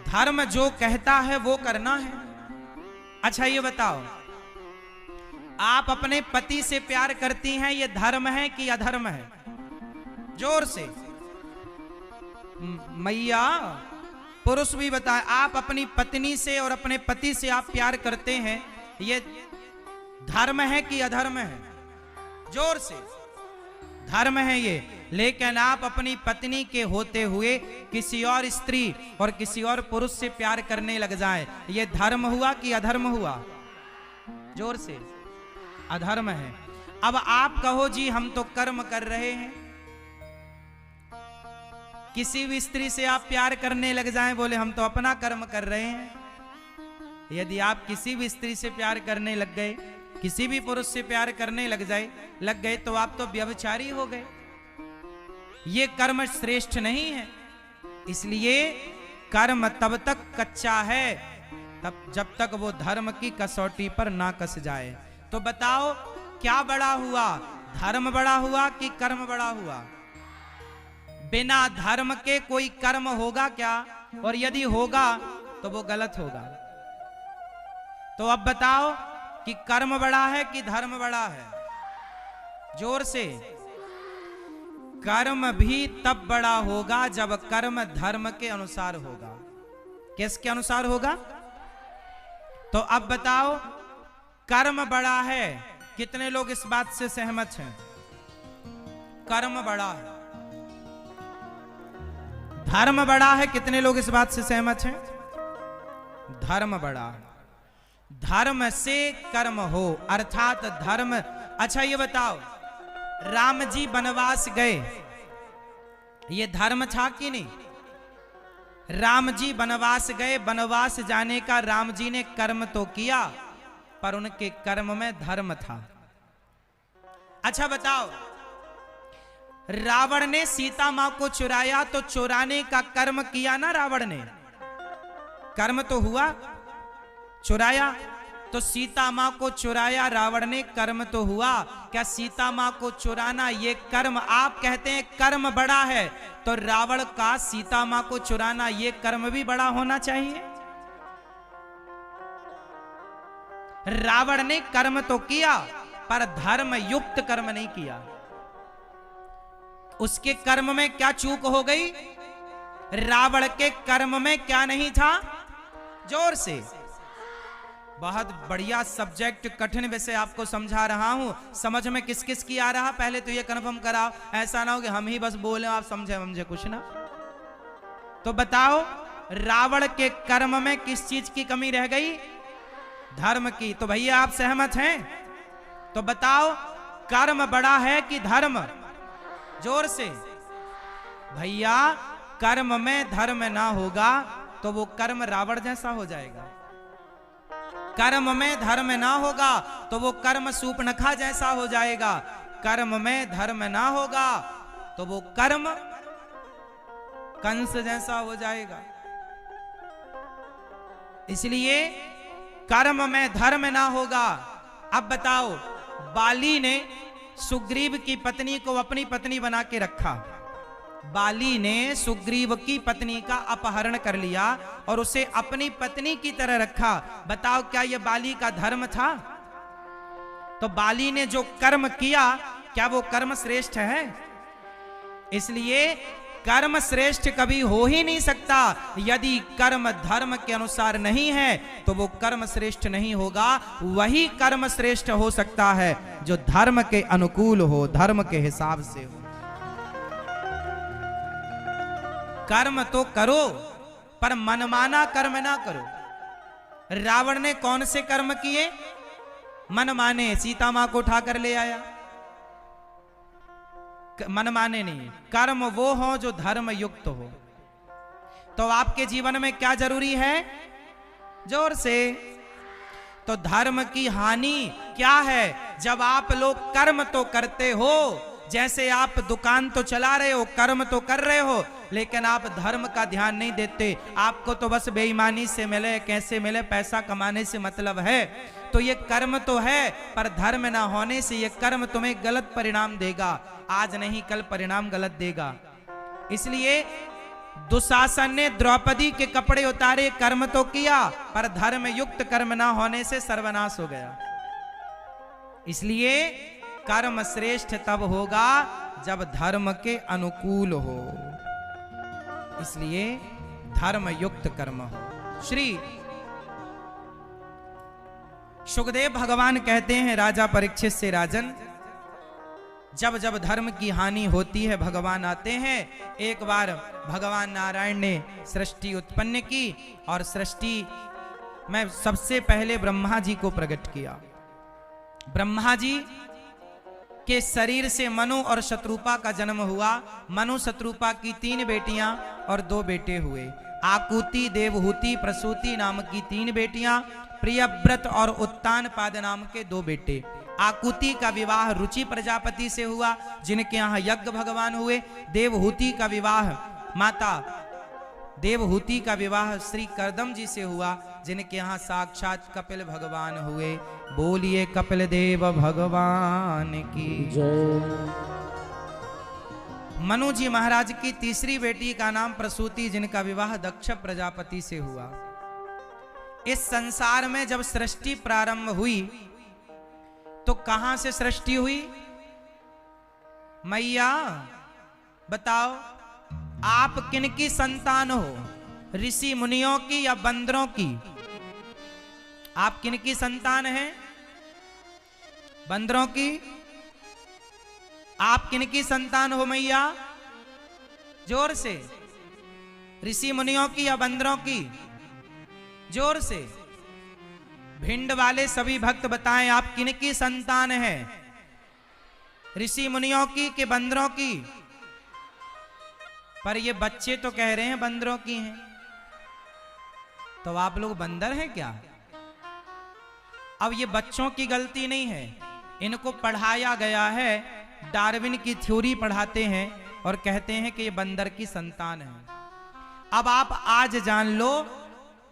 S1: धर्म जो कहता है वो करना है। अच्छा ये बताओ, आप अपने पति से प्यार करती हैं, ये धर्म है कि अधर्म है? जोर से। मैया पुरुष भी बताए, आप अपनी पत्नी से और अपने पति से आप प्यार करते हैं, ये धर्म है कि अधर्म है? जोर से। धर्म है ये। लेकिन आप अपनी पत्नी के होते हुए किसी और स्त्री और किसी और पुरुष से प्यार करने लग जाएं, ये धर्म हुआ कि अधर्म हुआ? जोर से। अधर्म है। अब आप कहो जी हम तो कर्म कर रहे हैं। किसी भी स्त्री से आप प्यार करने लग जाएं, बोले हम तो अपना कर्म कर रहे हैं। यदि आप किसी भी स्त्री से प्यार करने लग गए, किसी भी पुरुष से प्यार करने लग गए तो आप तो व्यभिचारी हो गए। ये कर्म श्रेष्ठ नहीं है। इसलिए कर्म तब तक कच्चा है तब जब तक वो धर्म की कसौटी पर ना कस जाए। तो बताओ क्या बड़ा हुआ? धर्म बड़ा हुआ कि कर्म बड़ा हुआ? बिना धर्म के कोई कर्म होगा क्या? और यदि होगा तो वो गलत होगा। तो अब बताओ कि कर्म बड़ा है कि धर्म बड़ा है? जोर से। कर्म भी तब बड़ा होगा जब कर्म धर्म के अनुसार होगा। किसके अनुसार होगा? तो अब बताओ, कर्म बड़ा है, कितने लोग इस बात से सहमत हैं? कर्म बड़ा है। धर्म बड़ा है, कितने लोग इस बात से सहमत हैं? धर्म बड़ा है। धर्म से कर्म हो, अर्थात धर्म। अच्छा ये बताओ, राम जी वनवास गए, ये धर्म था कि नहीं? राम जी वनवास गए, वनवास जाने का राम जी ने कर्म तो किया, पर उनके कर्म में धर्म था। अच्छा बताओ, रावण ने सीता मां को चुराया तो चुराने का कर्म किया ना रावण ने? कर्म तो हुआ, चुराया तो सीता मां को चुराया रावण ने, कर्म तो हुआ। क्या सीता मां को चुराना ये कर्म? आप कहते हैं कर्म बड़ा है, तो रावण का सीता मां को चुराना ये कर्म भी बड़ा होना चाहिए। रावण ने कर्म तो किया पर धर्म युक्त कर्म नहीं किया। उसके कर्म में क्या चूक हो गई? रावण के कर्म में क्या नहीं था? जोर से। बहुत बढ़िया सब्जेक्ट, कठिन विषय आपको समझा रहा हूं। समझ में किस किस की आ रहा, पहले तो ये कन्फर्म कराओ। ऐसा ना हो कि हम ही बस बोले आप समझे कुछ ना। तो बताओ, रावण के कर्म में किस चीज की कमी रह गई? धर्म की। तो भैया आप सहमत हैं? तो बताओ, कर्म बड़ा है कि धर्म? जोर से। भैया कर्म में धर्म ना होगा तो वो कर्म रावण जैसा हो जाएगा। कर्म में धर्म ना होगा तो वो कर्म सूर्पनखा जैसा हो जाएगा। कर्म में धर्म ना होगा तो वो कर्म कंस जैसा हो जाएगा। इसलिए कर्म में धर्म ना होगा। अब बताओ, बाली ने सुग्रीव की पत्नी को अपनी पत्नी बना के रखा। बाली ने सुग्रीव की पत्नी का अपहरण कर लिया और उसे अपनी पत्नी की तरह रखा। बताओ, क्या यह बाली का धर्म था? तो बाली ने जो कर्म किया, क्या वो कर्म श्रेष्ठ है? इसलिए कर्म श्रेष्ठ कभी हो ही नहीं सकता। यदि कर्म धर्म के अनुसार नहीं है तो वो कर्म श्रेष्ठ नहीं होगा। वही कर्म श्रेष्ठ हो सकता है जो धर्म के अनुकूल हो, धर्म के हिसाब से हो। कर्म तो करो पर मनमाना कर्म ना करो। रावण ने कौन से कर्म किए? मनमाने। सीता मां को उठाकर ले आया, मनमाने नहीं। कर्म वो हो जो धर्म युक्त हो। तो आपके जीवन में क्या जरूरी है? जोर से। तो धर्म की हानि क्या है? जब आप लोग कर्म तो करते हो, जैसे आप दुकान तो चला रहे हो, कर्म तो कर रहे हो, लेकिन आप धर्म का ध्यान नहीं देते। आपको तो बस बेईमानी से मिले, कैसे मिले, पैसा कमाने से मतलब है। तो ये कर्म तो है, पर धर्म ना होने से ये कर्म तुम्हें गलत परिणाम देगा। आज नहीं कल परिणाम गलत देगा। इसलिए दुशासन ने द्रौपदी के कपड़े उतारे, कर्म तो किया, पर धर्म युक्त कर्म ना होने से सर्वनाश हो गया। इसलिए कर्म श्रेष्ठ तब होगा जब धर्म के अनुकूल हो। इसलिए धर्म युक्त कर्म हो। श्री सुखदेव भगवान कहते हैं राजा परीक्षित से, राजन, जब जब धर्म की हानि होती है भगवान आते हैं। एक बार भगवान नारायण ने सृष्टि उत्पन्न की और सृष्टि में सबसे पहले ब्रह्मा जी को प्रकट किया। ब्रह्मा जी के शरीर से मनु और शत्रुपा का जन्म हुआ। मनु शत्रुपा की 3 बेटियां और 2 बेटे हुए। आकुति, देवहूति, प्रसूति नाम की 3 बेटियां, प्रियव्रत और उत्तानपाद नाम के 2 बेटे। आकुति का विवाह रुचि प्रजापति से हुआ, जिनके यहाँ यज्ञ भगवान हुए। देवहूति का विवाह माता देवहूति का विवाह श्री करदम जी से हुआ, जिनके यहाँ साक्षात कपिल भगवान हुए। बोलिए कपिल देव भगवान की
S2: जय।
S1: मनु जी महाराज की तीसरी बेटी का नाम प्रसूति, जिनका विवाह दक्ष प्रजापति से हुआ। इस संसार में जब सृष्टि प्रारंभ हुई तो कहां से सृष्टि हुई? मैया बताओ, आप किनकी संतान हो? ऋषि मुनियों की या बंदरों की? आप किनकी संतान हैं? बंदरों की? आप किनकी संतान हो मैया? जोर से। ऋषि मुनियों की या बंदरों की? जोर से। भिंड वाले सभी भक्त बताएं, आप किनकी संतान हैं? ऋषि मुनियों की कि बंदरों की? पर ये बच्चे तो कह रहे हैं बंदरों की हैं। तो आप लोग बंदर हैं क्या? अब ये बच्चों की गलती नहीं है, इनको पढ़ाया गया है। डार्विन की थ्योरी पढ़ाते हैं और कहते हैं कि ये बंदर की संतान है। अब आप आज जान लो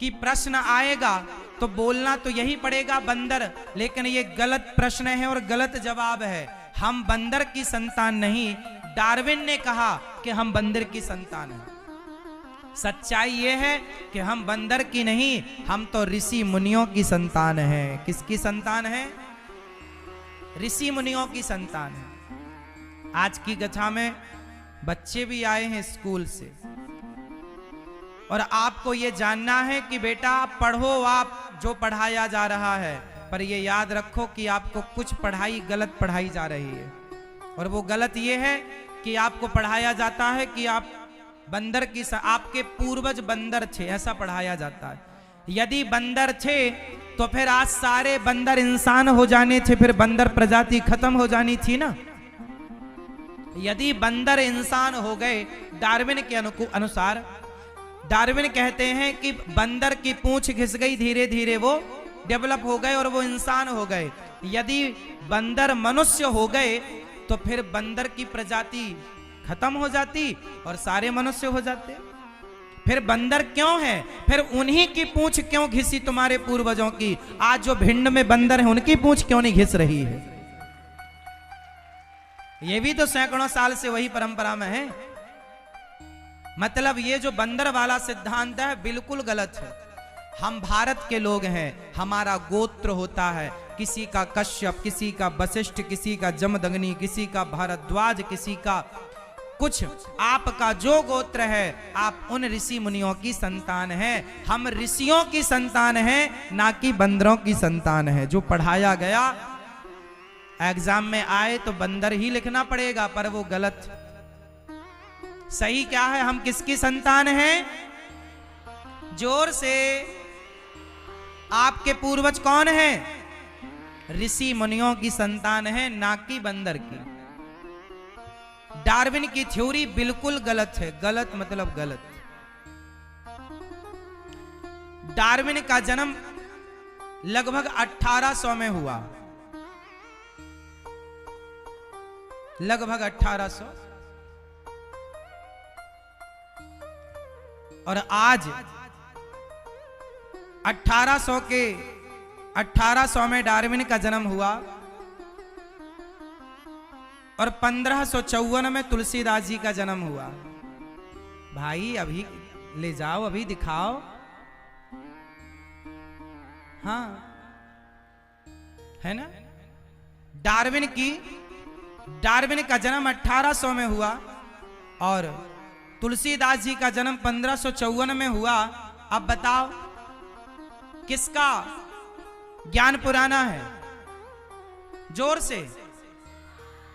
S1: कि प्रश्न आएगा तो बोलना तो यही पड़ेगा बंदर, लेकिन ये गलत प्रश्न है और गलत जवाब है। हम बंदर की संतान नहीं, डार्विन ने कहा कि हम बंदर की संतान हैं। सच्चाई ये है कि हम बंदर की नहीं, हम तो ऋषि मुनियों की संतान हैं। किसकी संतान है? ऋषि मुनियों की संतान है। आज की कथा में बच्चे भी आए हैं स्कूल से, और आपको ये जानना है कि बेटा पढ़ो आप जो पढ़ाया जा रहा है, पर ये याद रखो कि आपको कुछ पढ़ाई गलत पढ़ाई जा रही है। और वो गलत ये है कि आपको पढ़ाया जाता है कि आप बंदर की आपके पूर्वज बंदर थे, ऐसा पढ़ाया जाता है। यदि बंदर थे तो फिर आज सारे बंदर इंसान हो जाने थे, फिर बंदर प्रजाति खत्म हो जानी थी ना। यदि बंदर इंसान हो गए, डार्विन के अनुसार, डार्विन कहते हैं कि बंदर की पूंछ घिस गई, धीरे धीरे वो डेवलप हो गए और वो इंसान हो गए। यदि बंदर मनुष्य हो गए तो फिर बंदर की प्रजाति खत्म हो जाती और सारे मनुष्य हो जाते। फिर बंदर क्यों है? फिर उन्हीं की पूंछ क्यों घिसी तुम्हारे पूर्वजों की? आज जो भिंड में बंदर है उनकी पूंछ क्यों नहीं घिस रही है? ये भी तो सैकड़ों साल से वही परंपरा में है। मतलब ये जो बंदर वाला सिद्धांत है बिल्कुल गलत है। हम भारत के लोग हैं, हमारा गोत्र होता है, किसी का कश्यप, किसी का वशिष्ठ, किसी का जमदग्नि, किसी का भारद्वाज, किसी का कुछ। आपका जो गोत्र है आप उन ऋषि मुनियों की संतान हैं। हम ऋषियों की संतान हैं, ना कि बंदरों की संतान है। जो पढ़ाया गया एग्जाम में आए तो बंदर ही लिखना पड़ेगा, पर वो गलत। सही क्या है? हम किसकी संतान हैं? जोर से, आपके पूर्वज कौन हैं? ऋषि मुनियों की संतान है, ना कि बंदर की। डार्विन की थ्योरी बिल्कुल गलत है। गलत मतलब गलत। डार्विन का जन्म लगभग 1800 में हुआ, लगभग 1800। और आज 1800 में डार्विन का जन्म हुआ और 1554 में तुलसीदास जी का जन्म हुआ। भाई अभी ले जाओ, अभी दिखाओ। हाँ है ना। डार्विन का जन्म 1800 में हुआ और तुलसीदास जी का जन्म 1554 में हुआ। अब बताओ किसका ज्ञान पुराना है? जोर से।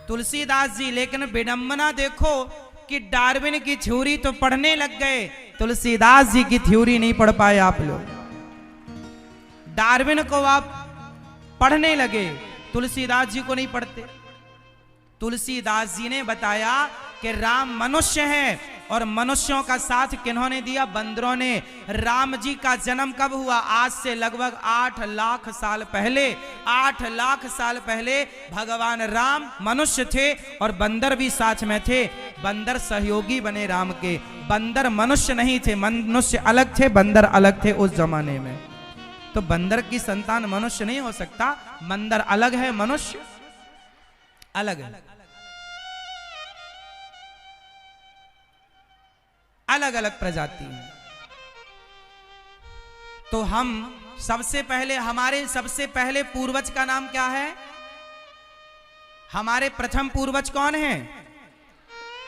S1: तुलसीदास जी। लेकिन विडंबना देखो कि डार्विन की थ्योरी तो पढ़ने लग गए, तुलसीदास जी की थ्योरी नहीं पढ़ पाए आप लोग। डार्विन को आप पढ़ने लगे, तुलसीदास जी को नहीं पढ़ते। तुलसीदास जी ने बताया कि राम मनुष्य है और मनुष्यों का साथ किन्होंने दिया? बंदरों ने। राम जी का जन्म कब हुआ? आज से लगभग 8 लाख साल पहले। 8 लाख साल पहले भगवान राम मनुष्य थे और बंदर भी साथ में थे। बंदर सहयोगी बने राम के। बंदर मनुष्य नहीं थे, मनुष्य अलग थे, बंदर अलग थे उस जमाने में। तो बंदर की संतान मनुष्य नहीं हो सकता। बंदर अलग है, मनुष्य अलग है। अलग अलग प्रजाति है। तो हम सबसे पहले, हमारे सबसे पहले पूर्वज का नाम क्या है? हमारे प्रथम पूर्वज कौन हैं?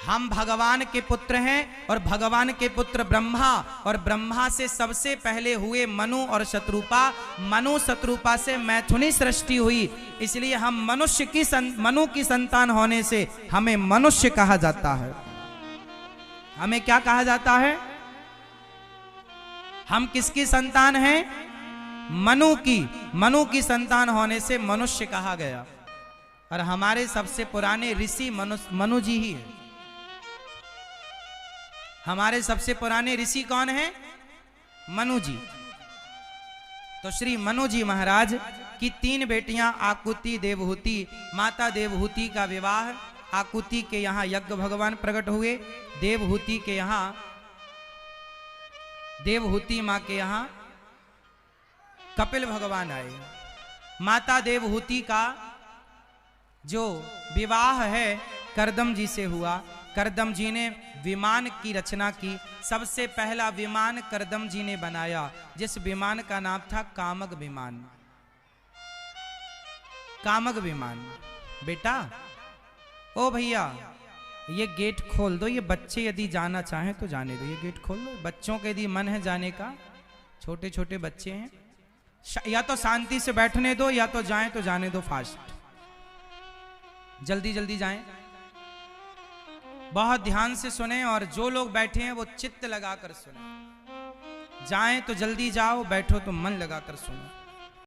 S1: हम भगवान के पुत्र हैं और भगवान के पुत्र ब्रह्मा, और ब्रह्मा से सबसे पहले हुए मनु और शत्रुपा। मनु शत्रुपा से मैथुनी सृष्टि हुई, इसलिए हम मनु की संतान होने से हमें मनुष्य कहा जाता है। हमें क्या कहा जाता है? हम किसकी संतान हैं? मनु की। मनु की संतान होने से मनुष्य कहा गया। और हमारे सबसे पुराने ऋषि मनु जी ही है। हमारे सबसे पुराने ऋषि कौन हैं? मनु जी। तो श्री मनु जी महाराज की 3 बेटियां आकुति, देवहूति। माता देवहूति का विवाह आकुति के यहाँ यज्ञ भगवान प्रकट हुए। देवहूति के यहाँ, देवहूति माँ के यहाँ कपिल भगवान आए। माता देवहूति का जो विवाह है करदम जी से हुआ। करदम जी ने विमान की रचना की। सबसे पहला विमान करदम जी ने बनाया, जिस विमान का नाम था कामग विमान। कामग विमान। बेटा, ओ भैया, ये गेट खोल दो, ये बच्चे यदि जाना चाहें तो जाने दो, ये गेट खोल दो। बच्चों के यदि मन है जाने का, छोटे छोटे बच्चे हैं, या तो शांति से बैठने दो या तो जाएं तो जाने दो फास्ट, जल्दी जल्दी जाएं। बहुत ध्यान से सुने और जो लोग बैठे हैं वो चित्त लगाकर सुने। जाएं तो जल्दी जाओ, बैठो तो मन लगाकर सुनो।